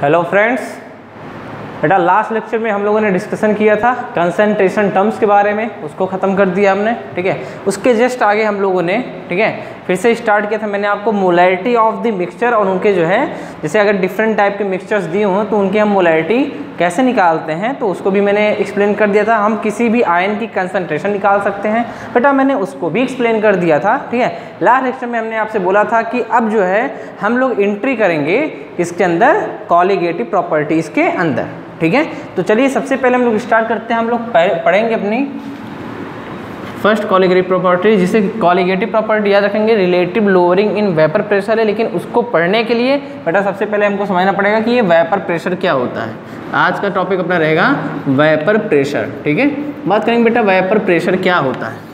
Hello friends, बेटा last lecture में हम लोगों ने डिस्कशन किया था कंसंट्रेशन टर्म्स के बारे में, उसको ख़त्म कर दिया हमने। ठीक है, उसके जस्ट आगे हम लोगों ने ठीक है फिर से स्टार्ट किया था। मैंने आपको मोलैरिटी ऑफ द मिक्सचर और उनके जो है जैसे अगर डिफरेंट टाइप के मिक्सचर्स दिए हों तो उनकी हम मोलैरिटी कैसे निकालते हैं तो उसको भी मैंने एक्सप्लेन कर दिया था। हम किसी भी आयन की कंसंट्रेशन निकाल सकते हैं बेटा, मैंने उसको भी एक्सप्लेन कर दिया था। ठीक है, लास्ट लेक्चर में हमने आपसे बोला था कि अब जो है हम लोग एंट्री करेंगे इसके अंदर कॉलिगेटिव प्रॉपर्टीज़ के अंदर। ठीक है, तो चलिए सबसे पहले हम लोग स्टार्ट करते हैं। हम लोग पढ़ेंगे अपनी फर्स्ट कॉलिगेटिव प्रॉपर्टी, जिसे कॉलिगेटिव प्रॉपर्टी याद रखेंगे relative lowering in vapour pressure है। लेकिन उसको पढ़ने के लिए बेटा सबसे पहले हमको समझना पड़ेगा कि ये वेपर प्रेशर क्या होता है। आज का टॉपिक अपना रहेगा वेपर प्रेशर। ठीक है, बात करेंगे बेटा वेपर प्रेशर क्या होता है,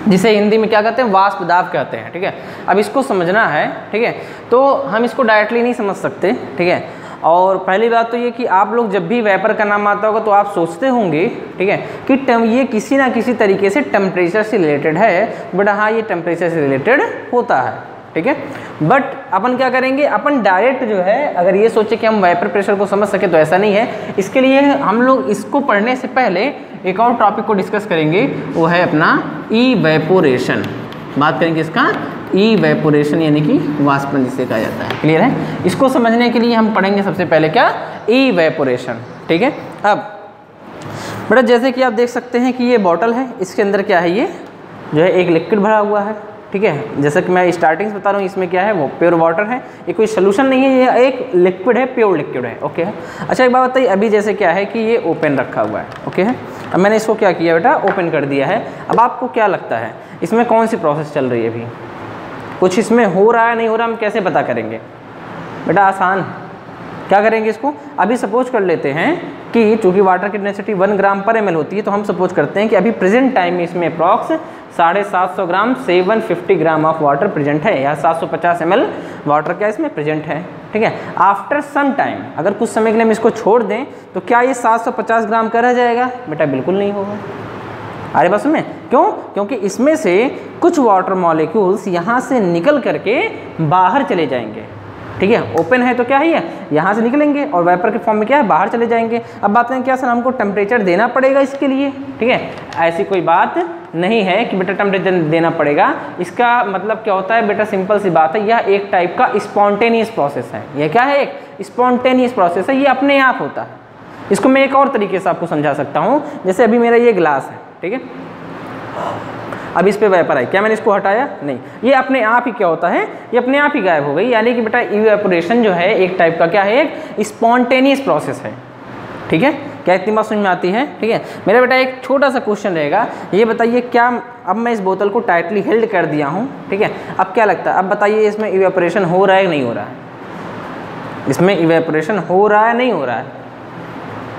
जिसे हिंदी में क्या कहते हैं, वाष्प दाब कहते हैं। ठीक है, अब इसको समझना है। ठीक है, तो हम इसको डायरेक्टली नहीं समझ सकते। ठीक है, और पहली बात तो ये कि आप लोग जब भी वेपर का नाम आता होगा तो आप सोचते होंगे ठीक है कि ये किसी ना किसी तरीके से टेम्परेचर से रिलेटेड है। बट हाँ, ये टेम्परेचर से रिलेटेड होता है। ठीक है, बट अपन क्या करेंगे, अपन डायरेक्ट जो है अगर ये सोचे कि हम वेपर प्रेशर को समझ सके तो ऐसा नहीं है। इसके लिए हम लोग इसको पढ़ने से पहले एक और टॉपिक को डिस्कस करेंगे, वो है अपना इवेपोरेशन। बात करेंगे इसका इवेपोरेशन यानी कि वाष्पन जिसे कहा जाता है। क्लियर है, इसको समझने के लिए हम पढ़ेंगे सबसे पहले क्या, इवेपोरेशन। ठीक है, अब बेटा जैसे कि आप देख सकते हैं कि ये बॉटल है, इसके अंदर क्या है, ये जो है एक लिक्विड भरा हुआ है। ठीक है, जैसा कि मैं स्टार्टिंग से बता रहा हूँ, इसमें क्या है वो प्योर वाटर है, ये कोई सोल्यूशन नहीं है, ये एक लिक्विड है, प्योर लिक्विड है। ओके है, अच्छा एक बात बताइए, अभी जैसे क्या है कि ये ओपन रखा हुआ है। ओके है, अब मैंने इसको क्या किया बेटा, ओपन कर दिया है। अब आपको क्या लगता है इसमें कौन सी प्रोसेस चल रही है, अभी कुछ इसमें हो रहा है नहीं हो रहा, हम कैसे पता करेंगे बेटा, आसान है। क्या करेंगे इसको, अभी सपोज कर लेते हैं कि चूँकि वाटर की डेंसिटी 1 ग्राम पर ml होती है, तो हम सपोज करते हैं कि अभी प्रेजेंट टाइम में इसमें approx 750 gram 750 gram of water present है, या 750 ml वाटर क्या इसमें प्रेजेंट है। ठीक है, आफ्टर सम टाइम अगर कुछ समय के लिए हम इसको छोड़ दें तो क्या ये 750 ग्राम का रह जाएगा बेटा, बिल्कुल नहीं होगा। अरे बस में क्यों, क्योंकि इसमें से कुछ वाटर मॉलिक्यूल्स यहाँ से निकल करके बाहर चले जाएंगे। ठीक है, ओपन है तो क्या है, यहाँ से निकलेंगे और वेपर के फॉर्म में क्या है, बाहर चले जाएंगे। अब बात करें क्या सर हमको टेम्परेचर देना पड़ेगा इसके लिए। ठीक है, ऐसी कोई बात नहीं है कि बेटा टेम्परेचर देना पड़ेगा। इसका मतलब क्या होता है बेटा, सिंपल सी बात है, यह एक टाइप का स्पॉन्टेनियस प्रोसेस है। यह क्या है, एक स्पॉन्टेनियस प्रोसेस है, ये अपने आप होता है। इसको मैं एक और तरीके से आपको समझा सकता हूँ, जैसे अभी मेरा ये गिलास है। ठीक है, अब इस पे वेपर आई, क्या मैंने इसको हटाया, नहीं, ये अपने आप ही क्या होता है, ये अपने आप ही गायब हो गई। यानी कि बेटा इवेपोरेशन जो है एक टाइप का क्या है, एक स्पॉन्टेनियस प्रोसेस है। ठीक है, क्या इतनी बात समझ में आती है। ठीक है, मेरा बेटा एक छोटा सा क्वेश्चन रहेगा, ये बताइए क्या अब मैं इस बोतल को टाइटली हेल्ड कर दिया हूँ। ठीक है, अब क्या लगता है, अब बताइए इसमें इवेपोरेशन हो रहा है नहीं हो रहा है, इसमें इवेपोरेशन हो रहा है नहीं हो रहा है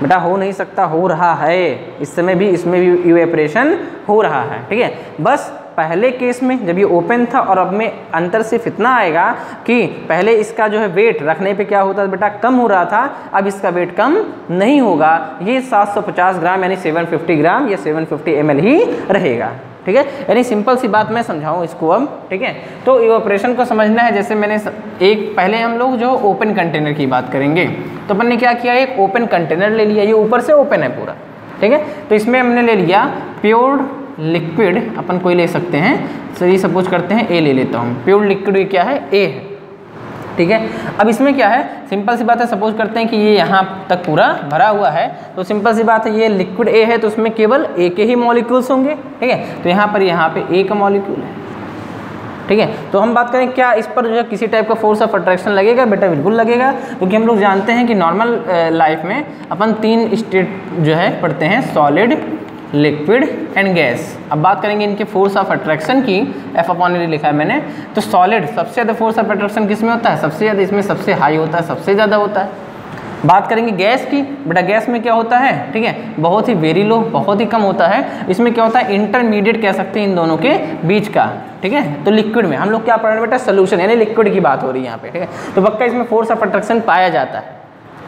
बेटा, हो नहीं सकता, हो रहा है। इस समय भी इसमें भी इवेपोरेशन हो रहा है। ठीक है, बस पहले केस में जब ये ओपन था और अब में अंतर सिर्फ इतना आएगा कि पहले इसका जो है वेट रखने पे क्या होता था बेटा, कम हो रहा था, अब इसका वेट कम नहीं होगा, ये 750 ग्राम यानी 750 ग्राम या 750 ml ही रहेगा। ठीक है, यानी सिंपल सी बात मैं समझाऊं इसको अब। ठीक है, तो इवेपोरेशन को समझना है, जैसे मैंने एक पहले हम लोग जो ओपन कंटेनर की बात करेंगे, तो अपन ने क्या किया, एक ओपन कंटेनर ले लिया, ये ऊपर से ओपन है पूरा। ठीक है, तो इसमें हमने ले लिया प्योर लिक्विड, अपन कोई ले सकते हैं, चलिए सपोज करते हैं ए ले लेता हूँ, प्योर लिक्विड क्या है, ए है। ठीक है, अब इसमें क्या है, सिंपल सी बात है, सपोज करते हैं कि ये यहाँ तक पूरा भरा हुआ है, तो सिंपल सी बात है ये लिक्विड ए है तो उसमें केवल ए के ही मॉलिक्यूल्स होंगे। ठीक है, तो यहाँ पर ए का मॉलिक्यूल है। ठीक है, तो हम बात करें क्या इस पर जो है किसी टाइप का फोर्स ऑफ अट्रैक्शन लगेगा बेटा, बिल्कुल लगेगा, क्योंकि हम लोग जानते हैं कि नॉर्मल लाइफ में अपन 3 स्टेट जो है पढ़ते हैं, सॉलिड, लिक्विड एंड गैस। अब बात करेंगे इनके फोर्स ऑफ अट्रैक्शन की, F/A लिखा है मैंने, तो सॉलिड सबसे ज़्यादा फोर्स ऑफ अट्रैक्शन किस में होता है, सबसे ज़्यादा इसमें सबसे हाई होता है, सबसे ज़्यादा होता है। बात करेंगे गैस की, बेटा गैस में क्या होता है, ठीक है, बहुत ही वेरी लो, बहुत ही कम होता है। इसमें क्या होता है, इंटरमीडिएट कह सकते हैं इन दोनों के बीच का। ठीक है, तो लिक्विड में हम लोग क्या पढ़ रहे हैं बेटा, सोल्यूशन, यानी लिक्विड की बात हो रही है यहाँ पे। ठीक है, तो पक्का इसमें फोर्स ऑफ अट्रैक्शन पाया जाता है।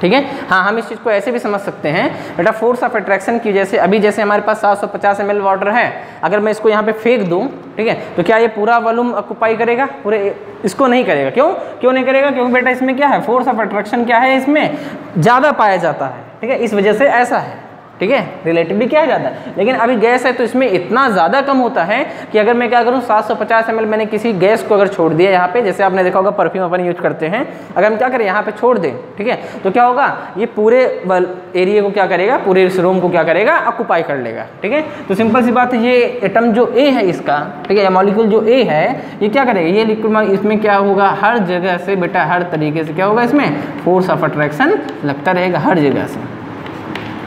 ठीक है। हाँ, हम इस चीज़ को ऐसे भी समझ सकते हैं बेटा, फोर्स ऑफ अट्रैक्शन की जैसे अभी जैसे हमारे पास 750 ml वाटर है, अगर मैं इसको यहाँ पे फेंक दूँ, ठीक है, तो क्या ये पूरा वॉल्यूम ऑक्यूपाई करेगा? पूरे इसको नहीं करेगा। क्यों नहीं करेगा? क्योंकि बेटा इसमें क्या है, फोर्स ऑफ अट्रैक्शन क्या है, इसमें ज़्यादा पाया जाता है, ठीक है, इस वजह से ऐसा है, ठीक है, रिलेटिवली क्या जाता है। लेकिन अभी गैस है तो इसमें इतना ज़्यादा कम होता है कि अगर मैं क्या करूँ, 750 ml मैंने किसी गैस को अगर छोड़ दिया यहाँ पे, जैसे आपने देखा होगा परफ्यूम अपन यूज करते हैं, अगर हम क्या करें यहाँ पे छोड़ दें, ठीक है, तो क्या होगा, ये पूरे एरिया को क्या करेगा, पूरे इस रूम को क्या करेगा, ऑक्यूपाई कर लेगा, ठीक है। तो सिंपल सी बात है, ये एटम जो ए है इसका, ठीक है, मॉलिक्यूल जो ए है, ये क्या करेगा, ये लिक्विड, इसमें क्या होगा, हर जगह से बेटा, हर तरीके से क्या होगा, इसमें फोर्स ऑफ अट्रैक्शन लगता रहेगा हर जगह से।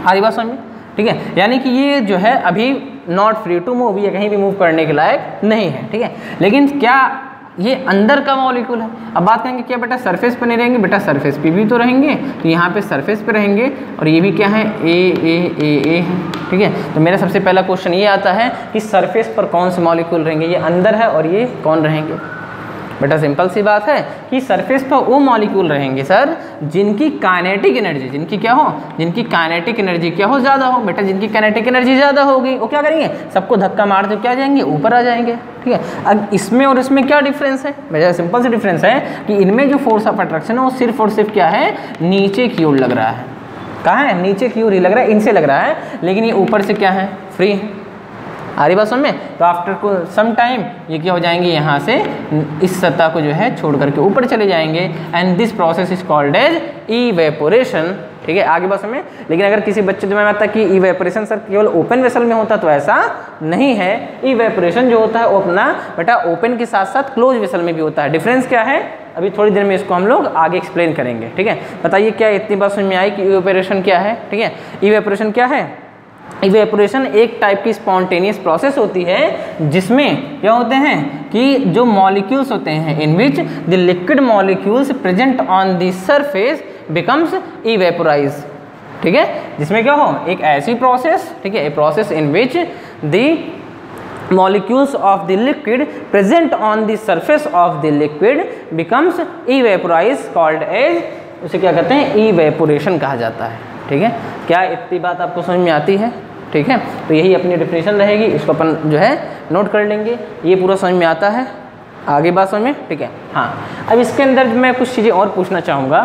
आरी बात समझ में, ठीक है। यानी कि ये जो है अभी नॉट फ्री टू मूव, ये कहीं भी मूव करने के लायक नहीं है, ठीक है। लेकिन क्या ये अंदर का मॉलिक्यूल है? अब बात करेंगे क्या बेटा, सरफेस पे नहीं रहेंगे बेटा, सरफेस पे भी तो रहेंगे, तो यहाँ पे सरफेस पे रहेंगे, और ये भी क्या है, ए है, ठीक है। तो मेरा सबसे पहला क्वेश्चन ये आता है कि सरफेस पर कौन से मॉलिक्यूल रहेंगे, ये अंदर है और ये कौन रहेंगे बेटा? सिंपल सी बात है कि सरफेस पर वो मॉलिक्यूल रहेंगे सर जिनकी काइनेटिक एनर्जी, जिनकी क्या हो, जिनकी काइनेटिक एनर्जी क्या हो, ज़्यादा हो बेटा। जिनकी काइनेटिक एनर्जी ज़्यादा होगी वो क्या करेंगे, सबको धक्का मारते क्या जाएंगे, ऊपर आ जाएंगे, ठीक है। अब इसमें और इसमें क्या डिफरेंस है बेटा? सिंपल सी डिफरेंस है कि इनमें जो फोर्स ऑफ अट्रैक्शन है वो सिर्फ और सिर्फ क्या है, नीचे की ओर लग रहा है। कहाँ है, नीचे की ओर ही लग रहा है, इनसे लग रहा है, लेकिन ये ऊपर से क्या है, फ्री है। आ रही बात समझ में? तो आफ्टर को सम टाइम ये क्या हो जाएंगे, यहाँ से इस सतह को जो है छोड़ करके ऊपर चले जाएंगे, and this process is called as evaporation, ठीक है। आगे बात समझ में। लेकिन अगर किसी बच्चे जो मैं आता कि इवेपोरेशन सर केवल ओपन वेसल में होता, तो ऐसा नहीं है। इवेपोरेशन जो होता है वो अपना बेटा ओपन के साथ साथ क्लोज वेसल में भी होता है। डिफरेंस क्या है, अभी थोड़ी देर में इसको हम लोग आगे एक्सप्लेन करेंगे, ठीक है। बताइए क्या इतनी बात समझ में आई कि इवेपोरेशन क्या है, ठीक है। इवेपोरेशन क्या है, इवेपोरेशन एक टाइप की स्पॉन्टेनियस प्रोसेस होती है जिसमें क्या होते हैं कि जो मॉलिक्यूल्स होते हैं, in which the liquid molecules present on the surface becomes evaporise, ठीक है। जिसमें क्या हो, एक ऐसी प्रोसेस, ठीक है, a process in which the molecules of the liquid present on the surface of the liquid becomes evaporized called as, उसे क्या कहते हैं, evaporation कहा जाता है, ठीक है। क्या इतनी बात आपको समझ में आती है, ठीक है। तो यही अपनी डेफिनेशन रहेगी, इसको अपन जो है नोट कर लेंगे, ये पूरा समझ में आता है। आगे बात समझ में, ठीक है। हाँ, अब इसके अंदर मैं कुछ चीज़ें और पूछना चाहूँगा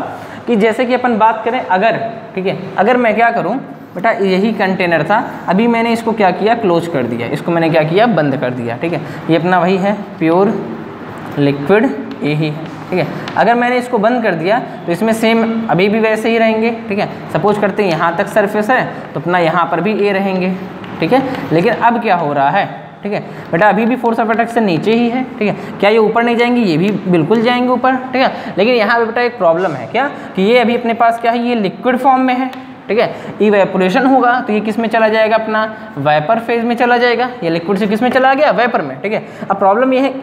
कि जैसे कि अपन बात करें अगर, ठीक है, अगर मैं क्या करूँ बेटा, यही कंटेनर था, अभी मैंने इसको क्या किया, क्लोज कर दिया, इसको मैंने क्या किया, बंद कर दिया, ठीक है। ये अपना वही है, प्योर लिक्विड यही है, ठीक है। अगर मैंने इसको बंद कर दिया तो इसमें सेम अभी भी वैसे ही रहेंगे, ठीक है। सपोज करते हैं यहाँ तक सरफेस है तो अपना यहाँ पर भी ए रहेंगे, ठीक है। लेकिन अब क्या हो रहा है, ठीक है बेटा, अभी भी फोर्स ऑफ अट्रैक्शन नीचे ही है, ठीक है। क्या ये ऊपर नहीं जाएंगे, ये भी बिल्कुल जाएंगे ऊपर, ठीक है। लेकिन यहाँ पे बेटा एक प्रॉब्लम है, क्या कि ये अभी अपने पास क्या है, ये लिक्विड फॉर्म में है, ठीक है। इवेपोरेशन होगा तो ये किस में चला जाएगा, अपना वेपर फेज में चला जाएगा। ये लिक्विड से किस में चला गया, वेपर में, ठीक है। अब प्रॉब्लम ये है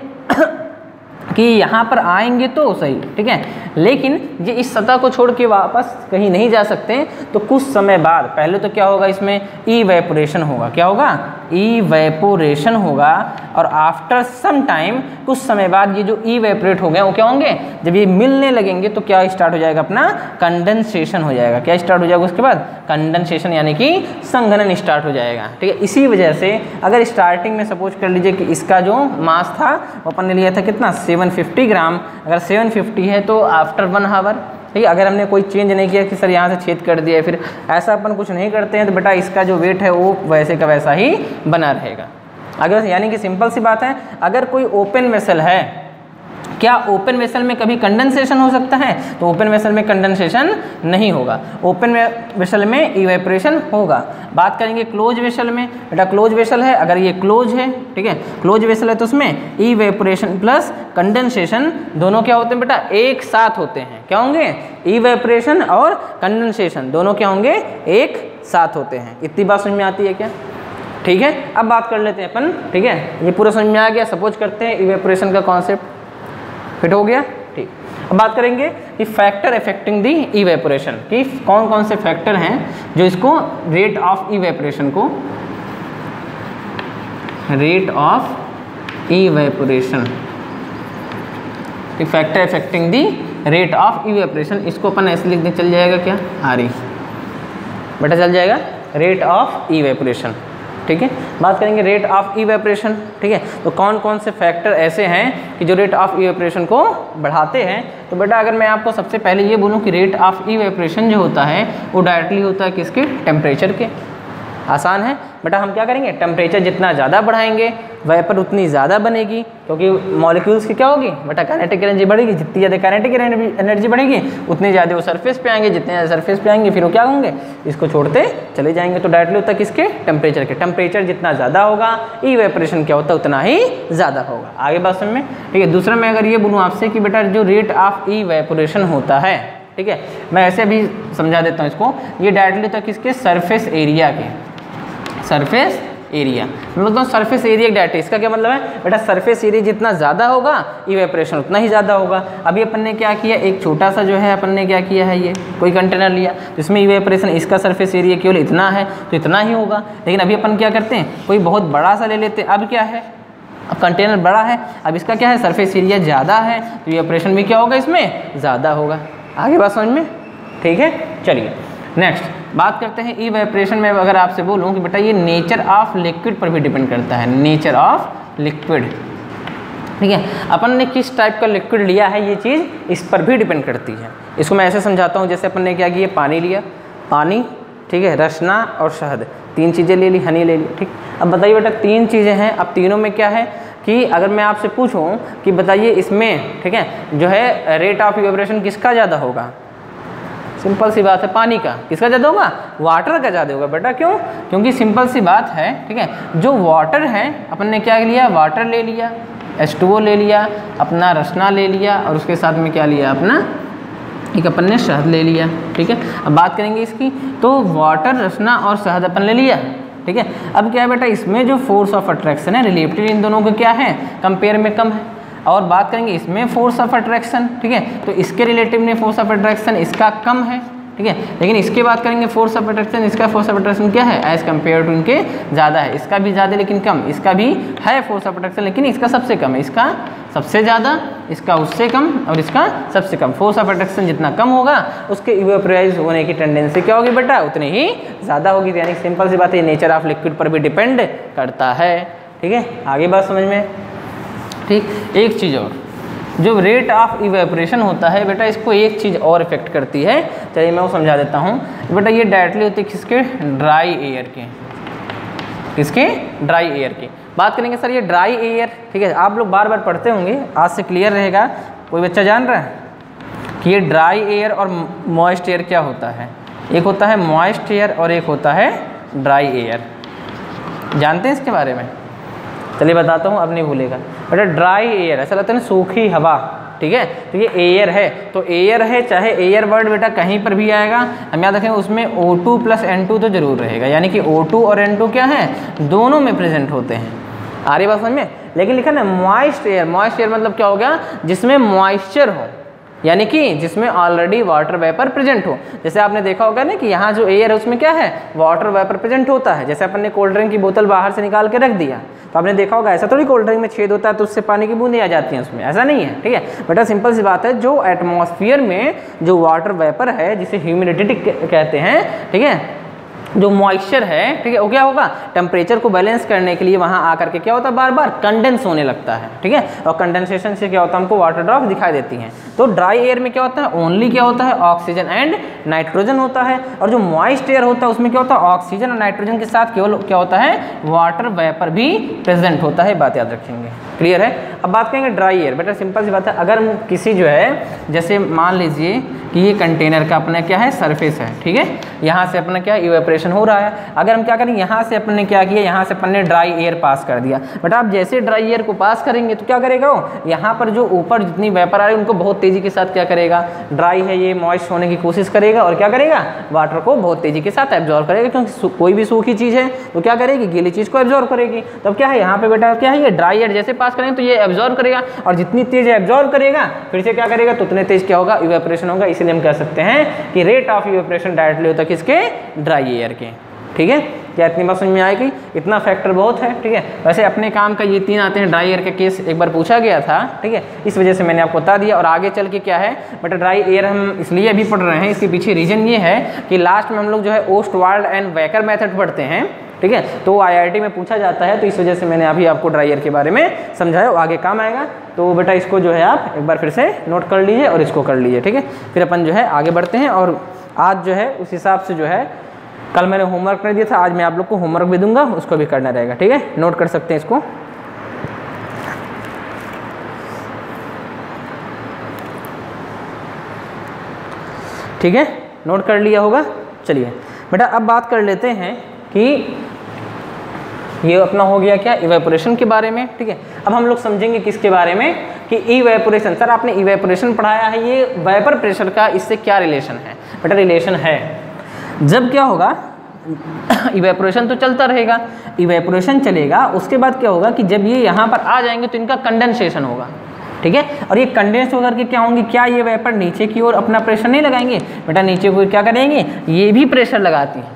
कि यहाँ पर आएंगे तो सही, ठीक है, लेकिन ये इस सतह को छोड़ के वापस कहीं नहीं जा सकते, तो कुछ समय बाद पहले तो क्या होगा, इसमें इवेपोरेशन होगा। क्या होगा, इवेपोरेशन होगा, और आफ्टर सम टाइम, कुछ समय बाद ये जो इवेपोरेट हो गए वो क्या होंगे, जब ये मिलने लगेंगे तो क्या स्टार्ट हो जाएगा, अपना कंडेंसेशन हो जाएगा। क्या स्टार्ट हो जाएगा उसके बाद, कंडेंसेशन, यानी कि संघनन स्टार्ट हो जाएगा, ठीक है। इसी वजह से अगर स्टार्टिंग में सपोज कर लीजिए कि इसका जो मास था वो अपन ने लिया था कितना, 750 ग्राम, अगर 750 है तो आफ्टर 1 आवर, ठीक है। अगर हमने कोई चेंज नहीं किया कि सर यहाँ से छेद कर दिया, फिर ऐसा अपन कुछ नहीं करते हैं, तो बेटा इसका जो वेट है वो वैसे का वैसा ही बना रहेगा। अगर यानी कि सिंपल सी बात है, अगर कोई ओपन वेसल है, क्या ओपन वेसल में कभी कंडेंसेशन हो सकता है, तो ओपन वेसल में कंडेंसेशन नहीं होगा, ओपन वेसल में इवेपोरेशन होगा। बात करेंगे क्लोज वेसल में, बेटा क्लोज वेसल है, अगर ये क्लोज है, ठीक है, क्लोज वेसल है तो उसमें इवेपोरेशन प्लस कंडेंसेशन दोनों क्या होते हैं बेटा, एक साथ होते हैं। क्या होंगे, इवेपोरेशन और कंडेंसेशन दोनों क्या होंगे, एक साथ होते हैं। इतनी बात समझ में आती है क्या, ठीक है। अब बात कर लेते हैं अपन, ठीक है, ये पूरा समझ में आ गया। सपोज करते हैं इवेपोरेशन का कॉन्सेप्ट फिट हो गया, ठीक। अब बात करेंगे कि फैक्टर अफेक्टिंग दी इवेपोरेशन, कि कौन कौन से फैक्टर हैं जो इसको रेट ऑफ इवेपोरेशन को, rate of evaporation, factor affecting the rate of evaporation, इसको अपन ऐसे लिख दें, चल जाएगा क्या, RE बेटा, चल जाएगा रेट ऑफ इवेपोरेशन। ठीक है, बात करेंगे रेट ऑफ इवेपोरेशन। ठीक है, तो कौन कौन से फैक्टर ऐसे हैं कि जो रेट ऑफ इवेपोरेशन को बढ़ाते हैं। तो बेटा अगर मैं आपको सबसे पहले ये बोलूँ कि रेट ऑफ इवेपोरेशन जो होता है वो डायरेक्टली होता है किसके, टेम्परेचर के। आसान है बेटा, हम क्या करेंगे, टेम्परेचर जितना ज़्यादा बढ़ाएंगे वेपर उतनी ज़्यादा बनेगी, क्योंकि मॉलिक्यूल्स की क्या होगी बेटा, काइनेटिक एनर्जी बढ़ेगी। जितनी ज़्यादा काइनेटिक एनर्जी बढ़ेगी उतनी ज़्यादा वो सरफेस पे आएंगे, जितने ज़्यादा सरफेस पे आएंगे फिर वो क्या होंगे, इसको छोड़ते चले जाएंगे। तो डायरेक्टली होता है किसके, टेम्परेचर के। टेम्परेचर जितना ज़्यादा होगा इवेपोरेशन क्या होता है उतना ही ज़्यादा होगा। आगे बात समझ में। ठीक है, दूसरा मैं अगर ये बोलूँ आपसे कि बेटा जो रेट ऑफ इवेपोरेशन होता है, ठीक है, मैं ऐसे भी समझा देता हूँ इसको, ये डायरेक्टली होता है किसके, सरफेस एरिया के। सरफेस एरिया मैं बोलता हूँ सरफेस एरिया डाटा, इसका क्या मतलब है बेटा, सरफेस एरिया जितना ज़्यादा होगा इवेपोरेशन उतना ही ज़्यादा होगा। अभी अपन ने क्या किया, एक छोटा सा जो है अपन ने क्या किया है, ये कोई कंटेनर लिया जिसमें इवेपोरेशन, इसका सरफेस एरिया केवल इतना है तो इतना ही होगा। लेकिन अभी अपन क्या करते हैं, कोई बहुत बड़ा सा ले लेते हैं। अब क्या है, अब कंटेनर बड़ा है, अब इसका क्या है, सरफेस एरिया ज़्यादा है तो इवेपोरेशन भी क्या होगा, इसमें ज़्यादा होगा। आगे बात समझ में। ठीक है, चलिए नेक्स्ट बात करते हैं इवेपोरेशन में। अगर आपसे बोलूं कि बेटा ये नेचर ऑफ लिक्विड पर भी डिपेंड करता है, नेचर ऑफ लिक्विड। ठीक है, अपन ने किस टाइप का लिक्विड लिया है ये चीज़ इस पर भी डिपेंड करती है। इसको मैं ऐसे समझाता हूँ, जैसे अपन ने क्या किया, पानी लिया, पानी, ठीक है, रसना और शहद, तीन चीज़ें ले ली, हनी ले ली। ठीक, अब बताइए बेटा तीन चीज़ें हैं, अब तीनों में क्या है कि अगर मैं आपसे पूछूं कि बताइए इसमें, ठीक है, जो है रेट ऑफ इवेपोरेशन किसका ज़्यादा होगा, सिंपल सी बात है, पानी का। किसका ज़्यादा होगा, वाटर का ज़्यादा होगा बेटा। क्यों, क्योंकि सिंपल सी बात है, ठीक है, जो वाटर है अपन ने क्या लिया, वाटर ले लिया, H2O ले लिया, अपना रसना ले लिया और उसके साथ में क्या लिया, अपना एक अपन ने शहद ले लिया। ठीक है, अब बात करेंगे इसकी, तो वाटर, रसना और शहद अपन ले लिया। ठीक है, अब क्या है बेटा, इसमें जो फोर्स ऑफ अट्रैक्शन है रिलेटिव इन दोनों का क्या है, कंपेयर में कम है। और बात करेंगे इसमें फोर्स ऑफ अट्रैक्शन, ठीक है, तो इसके रिलेटिव में फोर्स ऑफ अट्रैक्शन इसका कम है। ठीक है, लेकिन इसके बात करेंगे फोर्स ऑफ अट्रैक्शन, इसका फोर्स ऑफ अट्रैक्शन क्या है, एज कम्पेयर टू इनके ज़्यादा है। इसका भी ज़्यादा लेकिन कम, इसका भी है फोर्स ऑफ अट्रैक्शन लेकिन इसका सबसे कम है, इसका सबसे ज़्यादा, इसका उससे कम और इसका सबसे कम। फोर्स ऑफ अट्रैक्शन जितना कम होगा उसके इवेपोराइज होने की टेंडेंसी क्या होगी बेटा, उतनी ही ज़्यादा होगी। यानी सिंपल सी बात है, नेचर ऑफ लिक्विड पर भी डिपेंड करता है। ठीक है, आगे बात समझ में। ठीक, एक चीज़ और, जो रेट ऑफ इवेपोरेशन होता है बेटा, इसको एक चीज़ और इफेक्ट करती है, चलिए मैं वो समझा देता हूँ बेटा। ये डायरेक्टली होती है किसके, ड्राई एयर के। किसके, ड्राई एयर की बात करेंगे। सर ये ड्राई एयर, ठीक है, आप लोग बार बार पढ़ते होंगे, आज से क्लियर रहेगा। कोई बच्चा जान रहा है कि ये ड्राई एयर और मॉइस्ट एयर क्या होता है? एक होता है मॉइस्ट एयर और एक होता है ड्राई एयर। जानते हैं इसके बारे में? चलिए बताता हूँ, अब नहीं भूलेगा बेटा। ड्राई एयर ऐसा लगता है ना, सूखी हवा, ठीक है, तो ये एयर है, तो एयर है, चाहे एयर वर्ड बेटा कहीं पर भी आएगा, हम याद रखें उसमें O2 + N2 तो जरूर रहेगा, यानी कि O2 और N2 क्या है, दोनों में प्रेजेंट होते हैं। आ रही बात समझ में? लेकिन लिखा ना मॉइस्ट एयर, मॉइस्ट एयर मतलब क्या हो गया, जिसमें मॉइस्चर हो, यानी कि जिसमें ऑलरेडी वाटर वेपर प्रेजेंट हो। जैसे आपने देखा होगा ना कि यहाँ जो एयर है उसमें क्या है, वाटर वेपर प्रेजेंट होता है। जैसे अपन ने कोल्ड ड्रिंक की बोतल बाहर से निकाल के रख दिया, तो आपने देखा होगा ऐसा थोड़ी कोल्ड ड्रिंक में छेद होता है तो उससे पानी की बूंदें आ जाती हैं उसमें, ऐसा नहीं है। ठीक है बेटा, सिंपल सी बात है, जो एटमॉस्फेयर में जो वाटर वेपर है जिसे ह्यूमिडिटी कहते हैं, ठीक है, जो मॉइस्चर है, ठीक है, वो क्या होगा, टेम्परेचर को बैलेंस करने के लिए वहाँ आकर के क्या होता है, बार बार कंडेंस होने लगता है। ठीक है, और कंडेंसेशन से क्या होता है, हमको वाटर ड्रॉप दिखाई देती हैं। तो ड्राई एयर में क्या होता है, ओनली क्या होता है, ऑक्सीजन एंड नाइट्रोजन होता है। और जो मॉइस्ट एयर होता है उसमें क्या होता है, ऑक्सीजन और नाइट्रोजन के साथ केवल क्या होता है, वाटर वेपर भी प्रेजेंट होता है। बात याद रखेंगे, क्लियर है। अब बात करेंगे ड्राई एयर। बेटा सिंपल सी बात है, अगर किसी जो है, जैसे मान लीजिए कि ये कंटेनर का अपना क्या है, सरफेस है, ठीक है, यहाँ से अपना क्या इवेपोरेशन हो रहा है। अगर हम क्या करें, यहाँ से अपन ने क्या किया, यहाँ से अपन ने ड्राई एयर पास कर दिया। बेटा आप जैसे ड्राई एयर को पास करेंगे तो क्या करेगा वो, यहाँ पर जो ऊपर जितनी वेपर आ रही है उनको बहुत तेज़ी के साथ क्या करेगा, ड्राई है ये, मॉइस्ट होने की कोशिश करेगा और क्या करेगा, वाटर को बहुत तेज़ी के साथ एब्जॉर्व करेगा। क्योंकि कोई भी सूखी चीज़ है तो क्या करेगी, गीली चीज़ को एब्जॉर्व करेगी। तब क्या है यहाँ पे बेटा, क्या है, ये ड्राई एयर जैसे पास करेंगे तो ये एब्जॉर्व करेगा, और जितनी तेज एब्जॉर्व करेगा फिर से क्या करेगा, तो उतने तेज क्या होगा, इवेपोरेशन होगा। इसीलिए हम कह सकते हैं कि रेट ऑफ इवेपोरेशन डायरेक्टली होता है किसके, ड्राई एयर के। ठीक है, क्या इतनी बात समझ में आएगी? इतना फैक्टर बहुत है, ठीक है। वैसे अपने काम का ये 3 आते हैं। ड्राई एयर का केस एक बार पूछा गया था, ठीक है, इस वजह से मैंने आपको बता दिया। और आगे चल के क्या है बेटा, ड्राई एयर हम इसलिए अभी पढ़ रहे हैं, इसके पीछे रीजन ये है कि लास्ट में हम लोग जो है ओस्टवाल्ड एंड वेकर मेथड पढ़ते हैं, ठीक है, तो IIT में पूछा जाता है, तो इस वजह से मैंने अभी आपको ड्राई एयर के बारे में समझाया, वो आगे काम आएगा। तो बेटा इसको जो है आप एक बार फिर से नोट कर लीजिए और इसको कर लीजिए, ठीक है। फिर अपन जो है आगे बढ़ते हैं। और आज जो है उस हिसाब से जो है, कल मैंने होमवर्क कर दिया था, आज मैं आप लोग को होमवर्क भी दूंगा, उसको भी करना रहेगा, ठीक है। नोट कर सकते हैं इसको। ठीक है, नोट कर लिया होगा। चलिए बेटा अब बात कर लेते हैं कि ये अपना हो गया क्या, इवेपोरेशन के बारे में, ठीक है। अब हम लोग समझेंगे किसके बारे में कि इवेपोरेशन। सर आपने इवेपोरेशन पढ़ाया है, ये वेपर प्रेशर का इससे क्या रिलेशन है? बेटा रिलेशन है, जब क्या होगा इवेपोरेशन तो चलता रहेगा, इवेपोरेशन चलेगा, उसके बाद क्या होगा कि जब ये यहाँ पर आ जाएंगे तो इनका कंडेंसेशन होगा, ठीक है। और ये कंडेंस होकर के क्या होंगे, क्या ये वेपर नीचे की ओर अपना प्रेशर नहीं लगाएंगे? बेटा नीचे की ओर क्या करेंगे, ये भी प्रेशर लगाती हैं।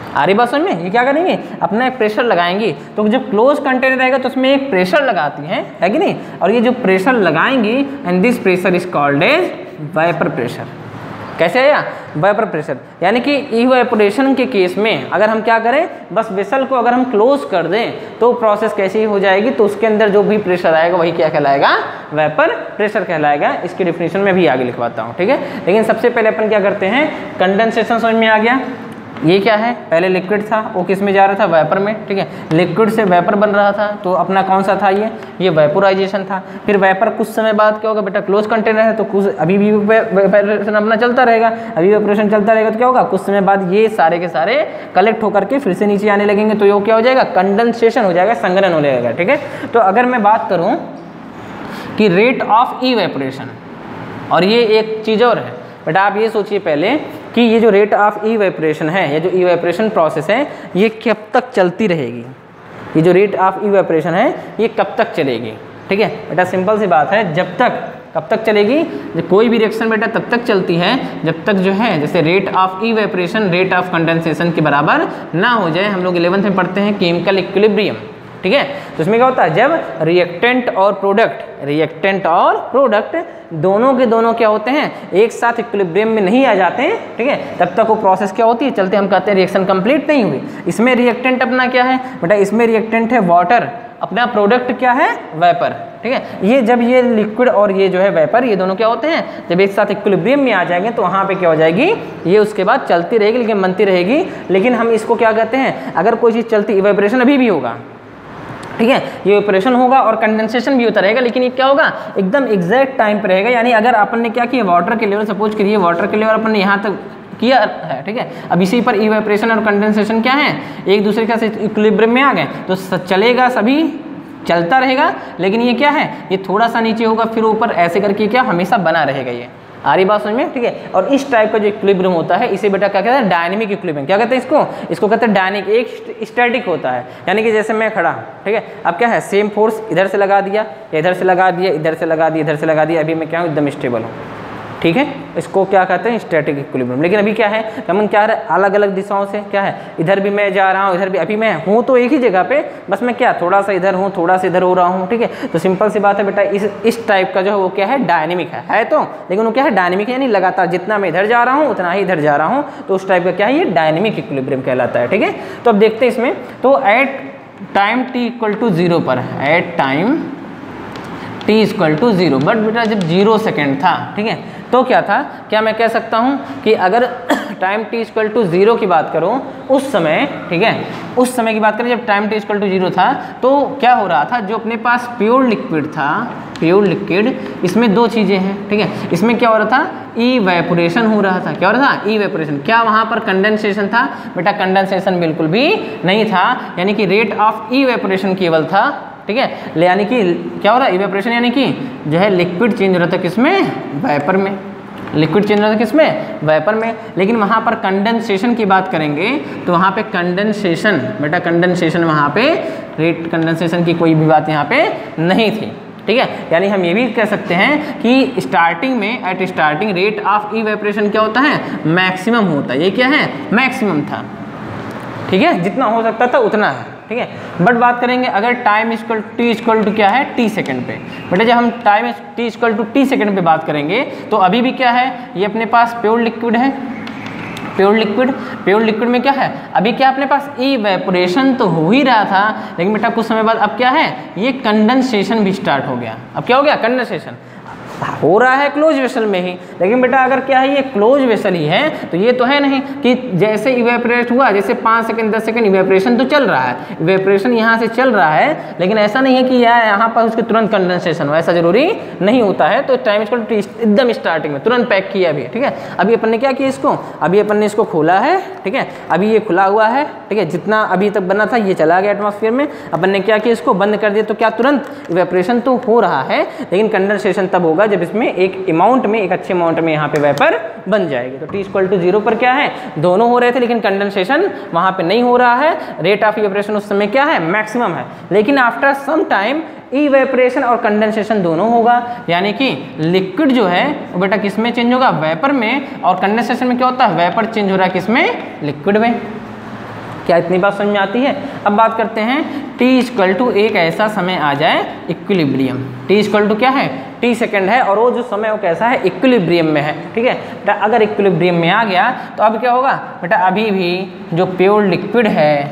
आ रही बात समझ में? ये क्या करेंगे, अपना एक प्रेशर लगाएंगी। तो जब क्लोज कंटेनर रहेगा तो उसमें एक प्रेशर लगाती हैं, है कि नहीं? और ये जो प्रेशर लगाएंगी, and this pressure is called as vapour pressure. कैसे आया? Vapour pressure. यानी कि इवेपोरेशन के केस में अगर हम क्या करें, बस वेसल को अगर हम क्लोज कर दें तो प्रोसेस कैसी हो जाएगी, तो उसके अंदर जो भी प्रेशर आएगा वही क्या कहलाएगा, वेपर प्रेशर कहलाएगा। इसकी डिफिनीशन में भी आगे लिखवाता हूँ, ठीक है। लेकिन सबसे पहले अपन क्या करते हैं, कंडेंसेशन समझ में आ गया। ये क्या है, पहले लिक्विड था, वो किस में जा रहा था, वेपर में, ठीक है। लिक्विड से वेपर बन रहा था, तो अपना कौन सा था, ये वेपोराइजेशन था। फिर वेपर कुछ समय बाद क्या होगा बेटा, क्लोज कंटेनर है तो कुछ अभी भी वेपोरेशन अपना चलता रहेगा, अभी वेपोरेशन चलता रहेगा तो क्या होगा, कुछ समय बाद ये सारे के सारे कलेक्ट होकर के फिर से नीचे आने लगेंगे, तो ये क्या हो जाएगा, कंडेंसेशन हो जाएगा, संघनन हो जाएगा, ठीक है। तो अगर मैं बात करूँ कि रेट ऑफ इवेपोरेशन, और ये एक चीज़ और है बेटा, आप ये सोचिए पहले कि ये जो रेट ऑफ इवेपोरेशन है, ये जो इवेपोरेशन प्रोसेस है, ये कब तक चलती रहेगी? ये जो रेट ऑफ इवेपोरेशन है ये कब तक चलेगी, ठीक है बेटा। सिंपल सी बात है, जब तक, कब तक चलेगी, जब कोई भी रिएक्शन बेटा तब तक चलती है जब तक जो है जैसे rate of evaporation rate of condensation के बराबर ना हो जाए। हम लोग 11th में पढ़ते हैं केमिकल इक्विलिब्रियम, ठीक है। तो इसमें क्या होता है, जब रिएक्टेंट और प्रोडक्ट दोनों के दोनों क्या होते हैं, एक साथ इक्विलिब्रियम में नहीं आ जाते हैं, ठीक है, तब तक वो प्रोसेस क्या होती है, चलते, हम कहते हैं रिएक्शन कंप्लीट नहीं हुई। इसमें रिएक्टेंट अपना क्या है बेटा, इसमें रिएक्टेंट है वाटर, अपना प्रोडक्ट क्या है, वेपर, ठीक है। ये जब ये लिक्विड और ये जो है वेपर, ये दोनों क्या होते हैं, जब एक साथ इक्विलिब्रियम में आ जाएंगे तो वहाँ पे क्या हो जाएगी, ये उसके बाद चलती रहेगी, लेकिन बनती रहेगी। लेकिन हम इसको क्या कहते हैं, अगर कोई चीज़ चलती, इवेपोरेशन अभी भी होगा, ठीक है, ये इवेपोरेशन होगा और कंडेंसेशन भी होता रहेगा, लेकिन ये क्या होगा, एकदम एग्जैक्ट टाइम पे रहेगा। यानी अगर अपन ने क्या किया, वाटर के लेवल, सपोज करिए वाटर के लेवल अपन ने यहाँ तक किया है, ठीक है, अब इसी पर इवेपोरेशन और कंडेंसेशन क्या है, एक दूसरे का इक्विलिब्रियम में आ गए, तो चलेगा, सभी चलता रहेगा। लेकिन ये क्या है, ये थोड़ा सा नीचे होगा, फिर ऊपर, ऐसे करके क्या हमेशा बना रहेगा। ये आ रही बात समझ में, ठीक है। और इस टाइप का जो इक्विलिब्रियम होता है, इसे बेटा क्या कहते हैं, डायनेमिक इक्विलिब्रियम। क्या कहते हैं इसको कहते हैं डायनेमिक। एक स्टैटिक होता है, यानी कि जैसे मैं खड़ा, ठीक है, अब क्या है, सेम फोर्स इधर से लगा दिया, इधर से लगा दिया, इधर से लगा दिया, इधर से लगा दिया, अभी मैं क्या हूँ, एकदम स्टेबल हूँ, ठीक है। इसको क्या कहते हैं, स्टैटिक इक्विलिब्रियम। लेकिन अभी क्या है, हम क्या है, अलग अलग दिशाओं से क्या है, इधर भी मैं जा रहा हूँ, इधर भी, अभी मैं हूँ तो एक ही जगह पे, बस मैं क्या थोड़ा सा इधर हूँ, थोड़ा सा इधर हो रहा हूँ, ठीक है। तो सिंपल सी बात है बेटा, इस टाइप का जो है वो क्या है, डायनेमिक है तो, लेकिन वो क्या है, डायनेमिक है, यानी लगातार जितना मैं इधर जा रहा हूँ उतना ही इधर जा रहा हूँ, तो उस टाइप का क्या है, ये डायनेमिक इक्विलिब्रियम कहलाता है, ठीक है। तो अब देखते हैं इसमें, तो एट टाइम t = 0 पर, एट टाइम t = 0, बट बेटा जब 0 सेकेंड था, ठीक है, तो क्या था, क्या मैं कह सकता हूँ कि अगर टाइम t = 0 की बात करूँ उस समय, ठीक है, उस समय की बात करें जब टाइम t = 0 था, तो क्या हो रहा था, जो अपने पास प्योर लिक्विड था, प्योर लिक्विड, इसमें दो चीज़ें हैं, ठीक है। इसमें क्या हो रहा था, इवेपोरेशन हो रहा था। क्या हो रहा था, इवेपोरेशन। क्या वहाँ पर कंडेंसेशन था बेटा, कंडेंसेशन बिल्कुल भी नहीं था, यानी कि रेट ऑफ इवेपोरेशन केवल था, ठीक है। यानी कि क्या हो रहा है, इवेपोरेशन यानी कि जो है लिक्विड चेंज हो रहा था किसमें, वेपर में, लिक्विड चेंज हो रहा था किसमें, वेपर में। लेकिन वहाँ पर कंडेंसेशन की बात करेंगे तो वहाँ पे कंडेंसेशन, बेटा कंडेंसेशन, वहाँ पे रेट कंडेंसेशन की कोई भी बात यहाँ पे नहीं थी, ठीक है। यानी हम ये भी कह सकते हैं कि स्टार्टिंग में, at starting rate of evaporation क्या होता है, मैक्सिमम होता है। ये क्या है, मैक्सिमम था। ठीक है, जितना हो सकता था उतना है, ठीक है। बट बात करेंगे अगर time equal T equal to क्या है, टी सेकंड पे, बेटा जब हम time T equal to T second पे बात करेंगे तो अभी भी क्या है, ये अपने पास प्योर लिक्विड है, प्योर लिक्विड में क्या है, अभी क्या अपने पास इवेपोरेशन तो हो ही रहा था, लेकिन बेटा कुछ समय बाद अब क्या है, ये कंडेंसेशन भी स्टार्ट हो गया। अब क्या हो गया, कंडेंसेशन हो रहा है क्लोज वेसल में ही, लेकिन बेटा अगर क्या है, ये क्लोज वेसल ही है तो ये तो है नहीं कि जैसे इवेपोरेट हुआ, जैसे 5 सेकंड 10 सेकंड इवेपोरेशन तो चल रहा है, इवेपोरेशन यहाँ से चल रहा है, लेकिन ऐसा नहीं है कि यहाँ पर उसके तुरंत कंडेंसेशन हो, ऐसा जरूरी नहीं होता है। तो टाइम इसको एकदम स्टार्टिंग में तुरंत पैक किया भी, ठीक है। अभी अपन ने क्या किया इसको, अभी अपन ने इसको खोला है, ठीक है, अभी ये खुला हुआ है, ठीक है, जितना अभी तक बना था ये चला गया एटमॉस्फेयर में, अपन ने क्या किया, इसको बंद कर दिया, तो क्या तुरंत इवेपोरेशन तो हो रहा है, लेकिन कंडेंसेशन तब होगा जब इसमें एक अमाउंट में, एक अच्छे अमाउंट में यहाँ पे वेपर बन जाएगी। तो T इक्वल टू 0 पर क्या है, दोनों हो रहे थे लेकिन कंडेंसेशन वहाँ पे नहीं हो रहा है, रेट ऑफ इवेपोरेशन उस समय क्या है, मैक्सिमम है। लेकिन आफ्टर सम टाइम इवेपोरेशन और कंडेंसेशन दोनों होगा, यानी कि लिक्विड जो है वो बेटा किस में चेंज होगा, वेपर में, और कंडेंसेशन में क्या होता है, वेपर चेंज हो रहा है किसमें, लिक्विड में। क्या इतनी बात समझ में आती है। अब बात करते हैं T इक्वल टू एक ऐसा समय आ जाए इक्विलिब्रियम, T इक्वल टू क्या है, T सेकंड है, और वो जो समय वो कैसा है, इक्विलिब्रियम में है, ठीक है बेटा। अगर इक्विलिब्रियम में आ गया तो अब क्या होगा बेटा, अभी भी जो प्योर लिक्विड है,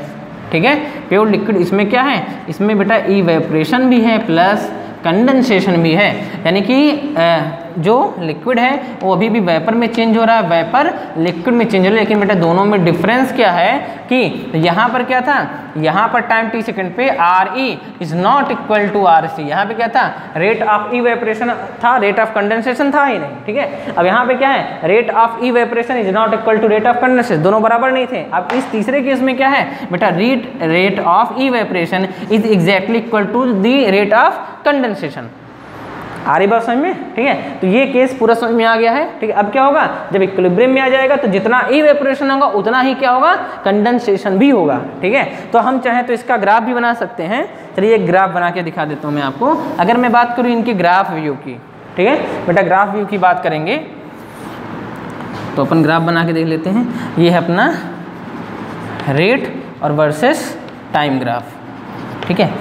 ठीक है, प्योर लिक्विड, इसमें क्या है, इसमें बेटा इवेपोरेशन भी है प्लस कंडेंसेशन भी है, यानी कि जो लिक्विड है वो अभी भी वेपर में चेंज हो रहा है, वेपर लिक्विड में चेंज हो रहा है, लेकिन बेटा दोनों में डिफरेंस क्या है कि यहाँ पर क्या था, यहाँ पर टाइम टी सेकंड पे RE is not equal to RC, यहाँ पे क्या था, रेट ऑफ इवेपोरेशन था, रेट ऑफ कंडेंसेशन था ही नहीं, ठीक है। अब यहाँ पे क्या है, rate of evaporation is not equal to rate of condensation, दोनों बराबर नहीं थे। अब इस तीसरे केस में क्या है बेटा, rate of evaporation is exactly equal to the rate of condensation. आ रही बात समझ में, ठीक है। तो ये केस पूरा समझ में आ गया है, ठीक है। अब क्या होगा, जब इक्विलिब्रियम में आ जाएगा तो जितना इवेपोरेशन होगा उतना ही क्या होगा, कंडेंसेशन भी होगा, ठीक है। तो हम चाहें तो इसका ग्राफ भी बना सकते हैं, चलिए एक ग्राफ बना के दिखा देता हूँ मैं आपको। अगर मैं बात करूँ इनके ग्राफ व्यू की, ठीक है बेटा, ग्राफ व्यू की बात करेंगे तो अपन ग्राफ बना के देख लेते हैं। ये है अपना रेट और वर्सेस टाइम ग्राफ, ठीक है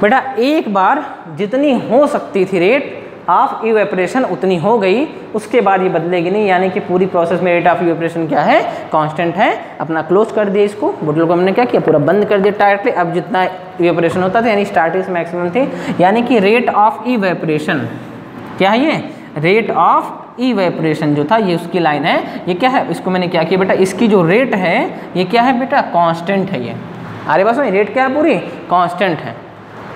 बेटा। एक बार जितनी हो सकती थी रेट ऑफ इवेपोरेशन उतनी हो गई, उसके बाद ये बदलेगी नहीं, यानी कि पूरी प्रोसेस में रेट ऑफ इवेपोरेशन क्या है, कांस्टेंट है। अपना क्लोज कर दिया इसको, बोतल को हमने क्या किया, पूरा बंद कर दिया टाइटली। अब जितना इवेपोरेशन होता था यानी स्टार्टिंग से मैक्सिमम थी, यानी कि रेट ऑफ इवेपोरेशन क्या है, ये रेट ऑफ इवेपोरेशन जो था ये उसकी लाइन है, ये क्या है, इसको मैंने क्या किया बेटा, इसकी जो रेट है ये क्या है बेटा, कांस्टेंट है। ये अरे बस में रेट क्या है, पूरी कांस्टेंट है,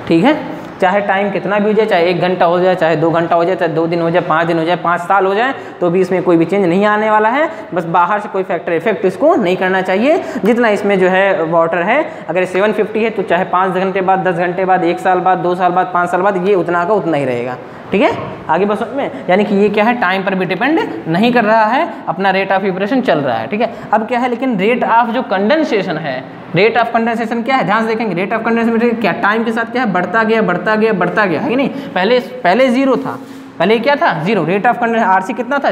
ठीक है। चाहे टाइम कितना भी हो जाए, चाहे 1 घंटा हो जाए, चाहे 2 घंटा हो जाए, चाहे 2 दिन हो जाए, 5 दिन हो जाए, 5 साल हो जाए, तो भी इसमें कोई भी चेंज नहीं आने वाला है। बस बाहर से कोई फैक्टर इफेक्ट इसको नहीं करना चाहिए। जितना इसमें जो है वाटर है, अगर 750 है तो चाहे 5 घंटे बाद, 10 घंटे बाद, 1 साल बाद, 2 साल बाद, 5 साल बाद, ये उतना का उतना ही रहेगा, ठीक है। आगे बस में यानी कि ये क्या है, टाइम पर भी डिपेंड नहीं कर रहा है, अपना रेट ऑफ इवेपोरेशन चल रहा है, ठीक है। अब क्या है, लेकिन रेट ऑफ जो कंडेंसेशन है, रेट ऑफ कंडेंसेशन क्या है, ध्यान से देखेंगे। रेट ऑफ कंडेंसेशन क्या टाइम के साथ क्या है, बढ़ता गया बढ़ता गया बढ़ता गया, है कि नहीं। पहले 0 था, पहले क्या था, 0। रेट ऑफ कंडेंसेशन RC कितना था,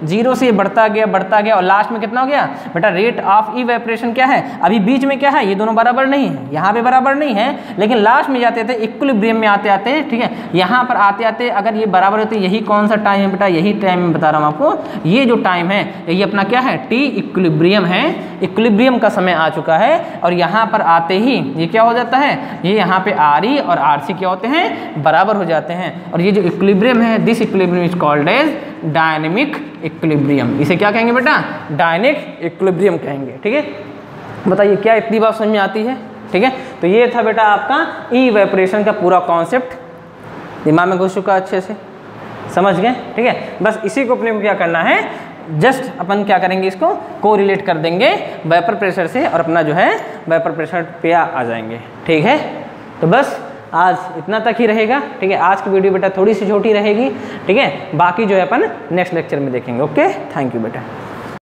0 से बढ़ता गया और लास्ट में कितना हो गया बेटा, रेट ऑफ इवेपोरेशन क्या है, अभी बीच में क्या है, ये दोनों बराबर नहीं है, यहाँ पे बराबर नहीं है, लेकिन लास्ट में जाते थे इक्विलिब्रियम में आते आते, ठीक है, यहाँ पर आते आते अगर ये बराबर होते, यही कौन सा टाइम है बेटा, यही टाइम मैं बता रहा हूँ आपको। ये जो टाइम है ये अपना क्या है, T इक्विलिब्रियम है, इक्विलिब्रियम का समय आ चुका है, और यहाँ पर आते ही ये क्या हो जाता है, ये यहाँ पे RE और RC क्या होते हैं, बराबर हो जाते हैं। और ये जो इक्विलिब्रियम है, this equilibrium is called as dynamic equilibrium. इसे क्या कहेंगे बेटा, डायनेमिक इक्विलिब्रियम कहेंगे, ठीक है। बताइए क्या इतनी बात समझ में आती है, ठीक है। तो ये था बेटा आपका इवेपोरेशन का पूरा कॉन्सेप्ट, दिमाग में घुस चुका अच्छे से, समझ गए, ठीक है। बस इसी को अपने को क्या करना है, जस्ट अपन क्या करेंगे, इसको को रिलेट कर देंगे वेपर प्रेशर से, और अपना जो है वेपर प्रेशर पे आ जाएंगे, ठीक है। तो बस आज इतना तक ही रहेगा, ठीक है। आज की वीडियो बेटा थोड़ी सी छोटी रहेगी, ठीक है। बाकी जो है अपन नेक्स्ट लेक्चर में देखेंगे। ओके, थैंक यू बेटा।